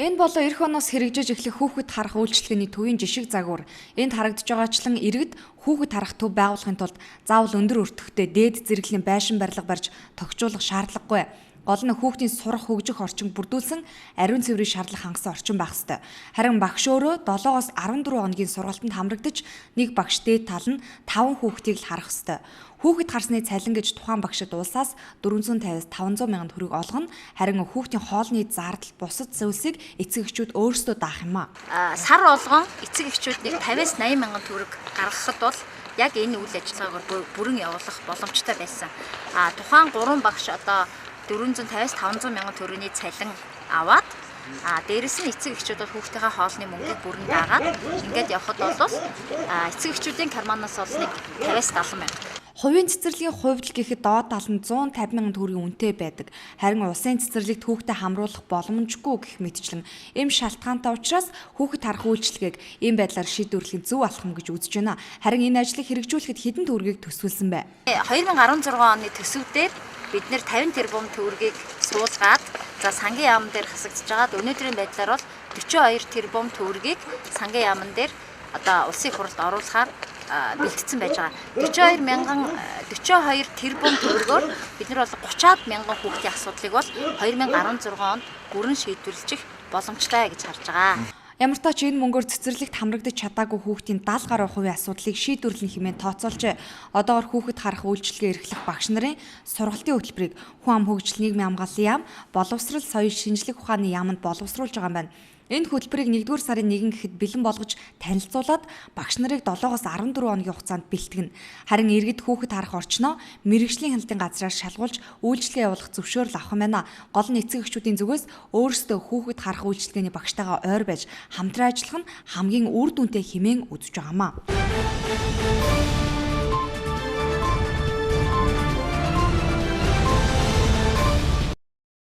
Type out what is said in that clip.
Энэ болон эх оноос хэрэгжиж эхлэх хүүхэд харах үйлчилгээний төвийн жишг загвар. Энд харагдж байгаачлан иргэд хүүхэд харах төв байгуулахын тулд заавал өндөр өртөгтэй дээд зэрэглэлийн байшин барилга барьж тогтжуулах шаардлагагүй. Гол нь хүүхдийн сурах хөгжих орчин бүрдүүлсэн ариун цэврийн шаардлага хангасан орчин байх ёстой. Харин багш өөрөө 7-оос 14 хоногийн сургалтанд хамрагдаж нэг багш дээд тал нь 5 хүүхдийг л харах ёстой. Хүүхэд харсны цалин гэж тухайн багшид улсаас 450-аас 500 мянган төгрөг олгоно. Харин хүүхдийн хоолны зардал бусад зүйлсийг эцэг эхчүүд өөрсдөө даах юм аа. Сар болгон эцэг эхчүүдийг 50-аас 80 мянган төгрөг гаргахад бол яг энэ үйл ажиллагаагаар бүрэн явуулах боломжтой байсан. Тухайн 3 багш одоо 450-аас 500 мянган төгрөгийн цалин аваад дээрэс нь эцэг эхчүүд бол хүүхдийнхээ хоолны мөнгийг бүрэн дагаад ингээд явхад бол эцэг эхчүүдийн карманаас олсныг 50-аас 70 мянга. Хувийн цэцэрлэгийн хувьд л гэхэд доод тал нь 150 мянган төгрөгийн үнэтэй байдаг. Харин улсын цэцэрлэгт хүүхдэд хамруулах боломжгүй гэх мэтчлэн эм шалтгаантай учраас хүүхэд харах үйлчилгээг ийм байдлаар шийдвэрлэх зөв алхам гэж үзэж байна. Харин энэ ажлыг хэрэгжүүлэхэд хэдэн төгрөгийг төсвөлсөн бэ? 2016 оны төсөвдөр бид нэр 50 тэрбум төгрөгийг суулгаад сангийн яамн дээр хасагдж байгаад өнөөдрийн байдлаар бол 42 тэрбум төгрөгийг сангийн яамн дээр одоо улсын хурлд оруулахаар бэлтгэсэн байж байгаа. 42 тэрбум төгрөгөөр бид нар бол 30-аад мянган хүүхдийн асуудлыг бол 2016 онд бүрэн шийдвэрлэж боломжтой гэж харж байгаа. Ямар ч тач энэ мөнгөөр цэцэрлэгт хамрагдаж чадаагүй хүүхдийн 70 гаруй хувийн асуудлыг шийдвэрлэх хэмээн тооцоолжээ. Одоогор хүүхэд харах үйлчилгээ эрхлэх багш нарын сургалтын хөтөлбөрийг хүн ам хөгжил нийгмийн хамгааллын яам, боловсрал соёл шинжлэх ухааны яамд боловсруулж байгаа юм байна. Энэ хөтөлбөрийг 1-р сарын 1 гэхэд бэлэн болгож танилцуулаад багш нарыг 7-оос 14 хоногийн хугацаанд бэлтгэнэ. Харин иргэд хүүхэд харах орчноо мэрэгжлийн хяналтын газраар шалгуулж үйлчилгээ явуулах зөвшөөрөл авах юм байна. Гол нь эцэг эхчүүдийн зүгээс өөрсдөө хүүхэд харах үйлчилгээний багштайгаа ойр байж хамтран ажиллах нь хамгийн үр дүнтэй хэмээн үзэж байгаамаа.